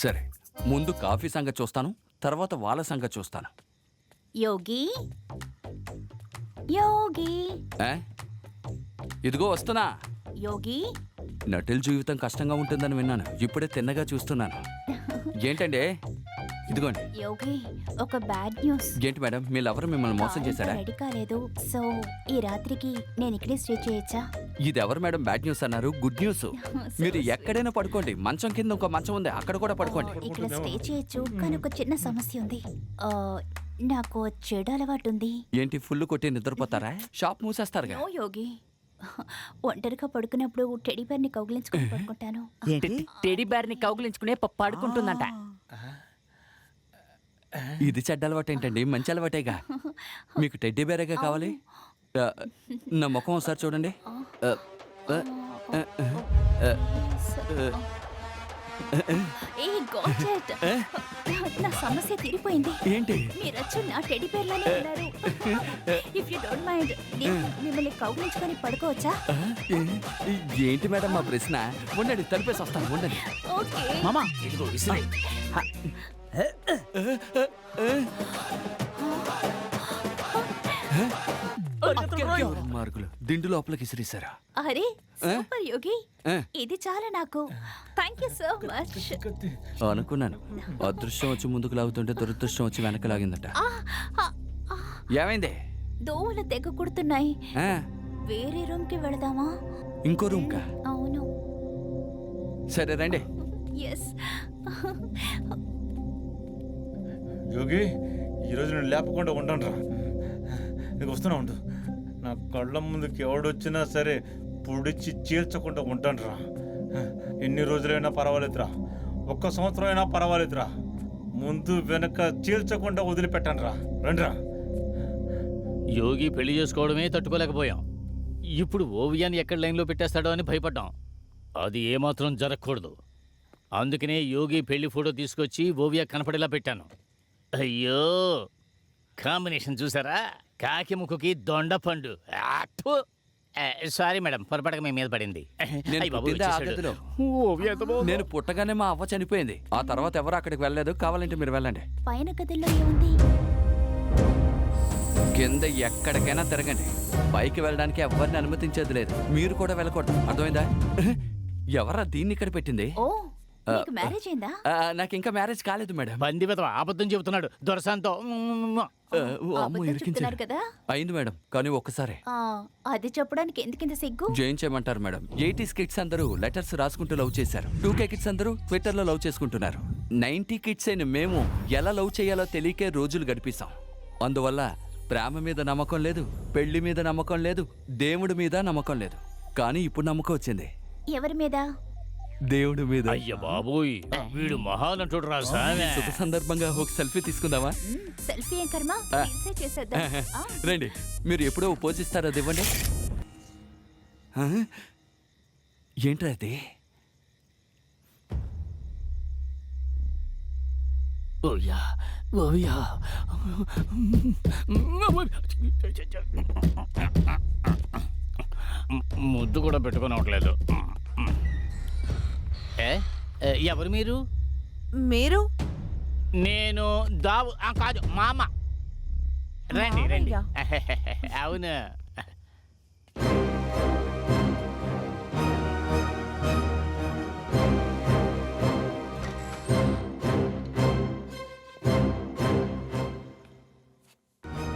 సరే, ముందు కాఫీ సంగతి చూస్తాను, తర్వాత వాళ్ళ సంగతి చూస్తాను. యోగి యోగి ఏ? ఇదిగో వస్తున్నా. యోగి నటుల జీవితం కష్టంగా ఉంటుందని విన్నాను, ఇప్పుడే తిన్నగా చూస్తున్నాను. ఏంటండి? ఇదిగోండి. యోగి, ఒక బ్యాడ్ న్యూస్. ఏంటి మేడం, మీ లవర్ మిమ్మల్ని మోసం చేశాడా? రెడీ కాలేదు, సో ఈ రాత్రికి నేను ఇక్కడే స్టే చేయొచ్చా? ఇది ఎవరు మేడం బ్యాడ్ న్యూస్ అన్నారు? Good news. మీరు ఎక్కడైనా పడుకోండి, మంచం కింద ఇంకో మంచం ఉంది, అక్కడ కూడా పడుకోండి. ఇక్కడ స్టే చేయొచ్చు, కానీ ఒక చిన్న సమస్య ఉంది. నాకు చెడు అలవాటు ఉంది. ఏంటి, ఫుల్ కొట్టి నిద్రపోతారా? షాప్ మూసేస్తారుగా. నో యోగి, ఒంటరిగా పడుకున్నప్పుడు టెడీ బేర్ని కౌగిలించుకుని పడుకుంటాను. టెడీ బేర్ని కౌగిలించుకునే పడుకుంటుందంట. ఇది చెడ్డ అలవాటు ఏంటండి? మంచి అలవాటేగా. మీకు టెడ్డీ బేరేగా కావాలి? నా ముఖం ఒకసారి చూడండి. ఏ గాడ్జెట్, నా సమస్య తీరిపోయింది. ఏంటి? మీరు వచ్చి నా టెడ్డీ బేర్లానే ఉన్నారు. ఇఫ్ యు డోంట్ మైండ్, నేను మిమ్మల్ని కౌగిలించుకొని పడుకోవచ్చా? ఏంటి మేడం మా ప్రశ్న? ఉండండి, తలిపేసి వస్తాను, ఉండండి. ఓకే మామా ఇదిగో విసిరి. మార్గులు దిండు లోపలికి ఇసిరేశారా? అరే సూపర్ యోగి, ఆ. ఇది చాలా నాకు. Thank you so much. అనుకున్నాను, అదృష్టం వచ్చి ముందుకు లాగుతుంటే దురదృష్టం వచ్చి వెనక లాగిందట. ఏమైంది? దోవలు తెగ కుడుతున్నాయి. ఆ, వేరే రూమ్ కి వెళదామా? ఇంకో రూమ్ కా? అవును. సరే రండి. ఎస్. యోగి, ఈరోజు నేను లేపకుండా ఉండను రా. నీకు వస్తూనే ఉండు. నా కళ్ళ ముందుకి ఎవడొచ్చినా సరే పొడిచి చీల్చకుండా ఉంటాను రా. ఎన్ని రోజులైనా పర్వాలేదురా, 1 సంవత్సరం అయినా పర్వాలేదురా, ముందు వెనక చీల్చకుండా వదిలిపెట్టాను రా. రండిరా. యోగి పెళ్లి చేసుకోవడమే తట్టుకోలేకపోయాం. ఇప్పుడు ఓవియాన్ని ఎక్కడ లైన్లో పెట్టేస్తాడో అని భయపడ్డాం. అది ఏమాత్రం జరగకూడదు. అందుకనే యోగి పెళ్లి ఫోటో తీసుకొచ్చి ఓవియా కనపడేలా పెట్టాను. అయ్యో, కాంబినేషన్ చూసారా? కాకి ముక్కుకి దొండపండు. సారీ మేడం, పొరపాటుగా మీ మీద పడింది. నేను అయ్ బాబు, పుట్టిందే ఆ వచ్చేసాడు. గదిలో. ఓవియా ఎంత బాగుందో. నేను పుట్టగానే మా అవ్వ చనిపోయింది. ఆ తర్వాత ఎవరు అక్కడికి వెళ్ళలేదు. కావాలంటే మీరు వెళ్ళండి. పైన గదిలో ఏముంది? కింద ఎక్కడికైనా తిరగండి, పైకి వెళ్ళడానికి ఎవరిని అనుమతించేది లేదు. మీరు కూడా వెళ్ళకూడదు, అర్థమైందా? ఎవరా దీన్ని ఇక్కడ పెట్టింది? ఓ, నీకు మ్యారేజ్ అయిందా? నాకు ఇంకా మ్యారేజ్ కాలేదు మేడం. పంది విధవ అబద్ధం చెబుతున్నాడు దొరసాంతో. అబద్ధం చెప్తున్నారు కదా? అయింది మేడం, కానీ ఒక్కసారి. అది చెప్పడానికి ఎందుకింత సిగ్గు? జయించేయమంటారు మేడం. 80s కిడ్స్ అందరూ లెటర్స్ రాసుకుంటూ లవ్ చేశారు. 2K కిడ్స్ అందరూ ట్విట్టర్ లో లవ్ చేసుకుంటున్నారు. 90 కిడ్స్ అయిన మేము ఎలా లవ్ చేయాలో తెలియకే రోజులు గడిపిస్తాం. అందువల్ల ప్రేమ మీద నమ్మకం లేదు, పెళ్లి మీద నమ్మకం లేదు, దేవుడి మీద నమ్మకం లేదు. కానీ ఇప్పుడు నమ్మకం వచ్చింది. ఎవరి మీద? దేవుడి మీద. అయ్య బాబోయ్, వీడు మహానంటుడు రా సామె. శుభ సందర్భంగా ఒక సెల్ఫీ తీసుకుందామా? సెల్ఫీ ఏం కర్మ, రీల్సే చేసేద్దాం. రండి, మీరు ఎప్పుడో పోజిస్తారో అది ఇవ్వండి. ఏంట్రా అది? ఓయా ఓయా, ముద్దు కూడా పెట్టుకోనట్లేదు. ఎవరు మీరు? మీరు? నేను దావు కాదు, మా అమ్మ. రండి రండి. అవును,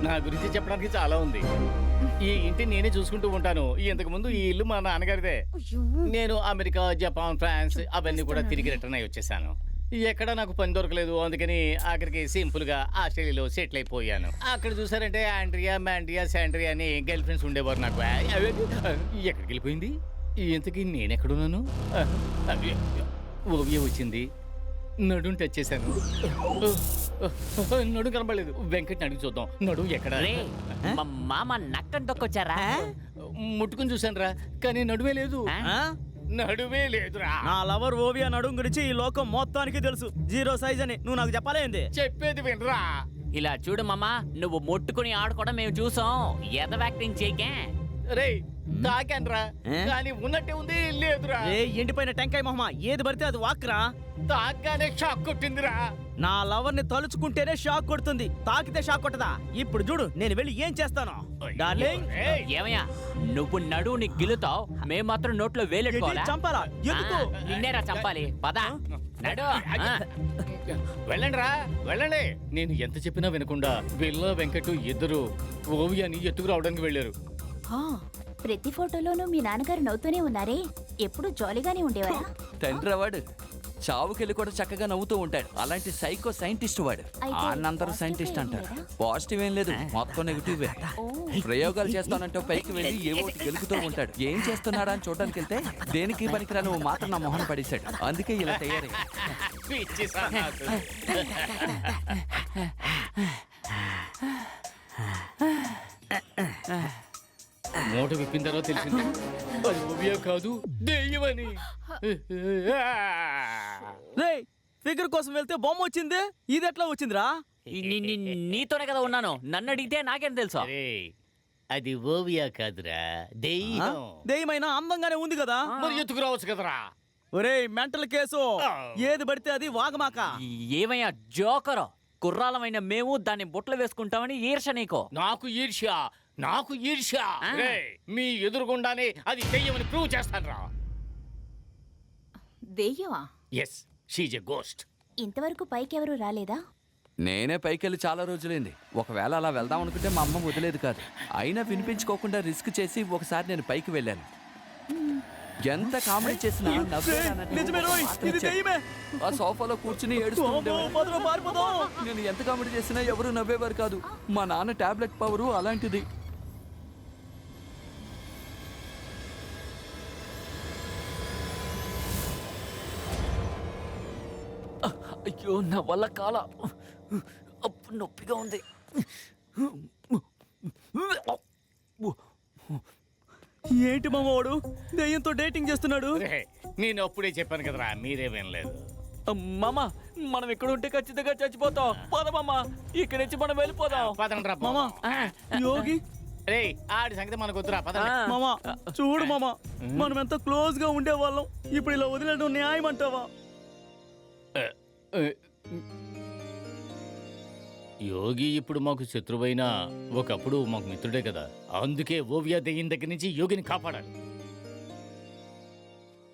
నా గురించి చెప్పడానికి చాలా ఉంది. ఈ ఇంటి నేనే చూసుకుంటూ ఉంటాను. ఇంతకు ముందు ఈ ఇల్లు మా నాన్నగారిదే. నేను అమెరికా, జపాన్, ఫ్రాన్స్ అవన్నీ కూడా తిరిగి రిటర్న్ అయ్యి వచ్చేసాను. ఎక్కడ నాకు పని దొరకలేదు. అందుకని ఆఖరికి సింపుల్ గా ఆస్ట్రేలియాలో సెటిల్ అయిపోయాను. అక్కడ చూసారంటే ఆండ్రియా, మాండ్రియా, శాండ్రియా అని గర్ల్ ఫ్రెండ్స్ ఉండేవారు నాకు. ఎక్కడికి వెళ్ళిపోయింది ఇంతకీ? నేనెక్కడున్నాను? ఓవియా వచ్చింది, నడుం టచ్ చేశాను. నడు కనబడలేదు. వెంకట్ని అడిగి చూద్దాం, నడు ఎక్కడ? మామ నక్కని తొక్కొచ్చారా? ముట్టుకుని చూశాను రా, కానీ నడువే లేదు. నడువే లేదురా. నా లవర్ ఓవియా నడుం గురించి ఈ లోకం మొత్తానికి తెలుసు. 0 సైజ్ అని నువ్వు నాకు చెప్పలేంది. చెప్పేది వినరా. ఇలా చూడు మామ, నువ్వు ముట్టుకుని ఆడుకోవడం మేము చూసాం. ఎదవ యాక్టింగ్ చేయకే. రేయ్ తాకాన్రా ఏ? కానీ ఉన్నట్టే ఉంది లేదురా ఏ ఎండిపోయిన టెంకాయ మొహమా ఏది పడితే అది వాక్రా తాగానే షాక్ కొట్టిందిరా నా లవర్ని తలుచుకుంటేనే షాక్ కొడుతుంది తాకితే షాక్ కొట్టదా ఇప్పుడు చూడు నేను వెళ్ళి ఏం చేస్తాను డార్లింగ్ ఏయ్, ఏమయ్యా నువ్వు నడువుని గిలుతావు మేము మాత్రం నోట్లో వేలెట్టుకోవాలా ఏంటి, చంపాలా ఎందుకు నిన్నేరా చంపాలి పద నడు ఆ. వెళ్ళండి రా వెళ్ళండి నేను ఎంత చెప్పినా వినకుండా బిల్ల వెంకట్ ఇద్దరు ఓవియాని ఎత్తుకురావడానికి వెళ్ళారు ఆ, ప్రతి ఫోటోలోనూ మీ నాన్నగారు నవ్వుతూనే ఉన్నారే ఎప్పుడు జాలీగానే ఉండేవారా తండ్రి వాడు చావుకెళ్ళి కూడా చక్కగా నవ్వుతూ ఉంటాడు. అలాంటి సైకో సైంటిస్ట్ వాడు. అయితే ఆనందరూ positive సైంటిస్ట్ ఏం అంటారు. లేదా? పాజిటివ్ ఏం లేదు, మొత్తం నెగిటివ్. ఓ ప్రయోగాలు చేస్తానంటే పైకి వెళ్ళి ఏవో ఒకటి గెలుకుతూ ఉంటాడు. ఏం చేస్తున్నాడా అని చూడడానికి వెళ్తే దేనికి పనికిరా నువ్వు మాత్రం నా మొహన పడేశాడు. అందుకే ఇలా తయారై పిచ్చి సన్నాసు. మూట విప్పిన తర్వాత తెలిసింది అది ఓవియా కాదు దెయ్యమని రేయ్ ఫిగర్ కోసం వెళ్తే బొమ్మ వచ్చింది ఇది ఎట్లా వచ్చిందిరా నీతోనే కదా ఉన్నాను నన్ను అడిగితే నాకేం తెలుసు అరే అది ఓవియా కాదురా దెయ్యం దెయ్యమైనా అందంగానే ఉంది కదా మరి ఎత్తుకురావచ్చు కదరా ఒరేయ్ మెంటల్ కేసు ఏది పడితే అది వాగమాక ఏమయ్యా జోకరో కుర్రాలమైన మేము దాన్ని బుట్టలు వేసుకుంటామని ఈర్ష నీకో నాకు ఈర్ష్య రేయ్, మీ ఎదురుగుండానే అది దెయ్యమని ప్రూవ్ చేస్తానురా దెయ్యమా ఎస్ షీజ్ ఎ గోస్ట్ ఇంతవరకు పైకి ఎవరు రాలేదా నేనే పైకెళ్ళి చాలా రోజులైంది. ఒకవేళ అలా వెళ్దాం అనుకుంటే మా అమ్మ వదిలేదు కాదు. అయినా వినిపించుకోకుండా రిస్క్ చేసి ఒకసారి నేను పైకి వెళ్ళాను. ఎంత కామెడీ చేసినా నవ్వేరానంటే నిజమే రోయ్, మాత్రం ఇది చెప్పు. దెయ్యమే. ఆ సోఫాలో కూర్చుని ఏడుస్తూ ఉండేవాడు. పదరా పారిపోదాం నేను ఎంత కామెడీ చేసినా ఎవరు నవ్వేవారు కాదు. మా నాన్న టాబ్లెట్ పవరు అలాంటిది. అయ్యో నా వల్ల కాల అప్పుడు నొప్పిగా ఉంది. ఏంటి మామోడు దెయ్యంతో డేటింగ్ చేస్తున్నాడు రేయ్, నేను అప్పుడే చెప్పాను కదరా మీరే వినలేదు మామ మనం ఇక్కడ ఉంటే ఖచ్చితంగా చచ్చిపోతాం. పోదామమ్మా ఇక్కడి నుంచి మనం వెళ్ళిపోదాం. పదండ్రా మామా యోగి రే ఆడి సంగతి మనకు వద్దురా పదండి మామా చూడు మామా మనం ఎంత క్లోజ్ గా ఉండేవాళ్ళం ఇప్పుడు ఇలా వదిలేయడం న్యాయం అంటావా యోగి ఇప్పుడు మాకు శత్రువైనా ఒకప్పుడు మాకు మిత్రుడే కదా అందుకే ఓవియా దెయ్యం దగ్గర నుంచి యోగిని కాపాడాలి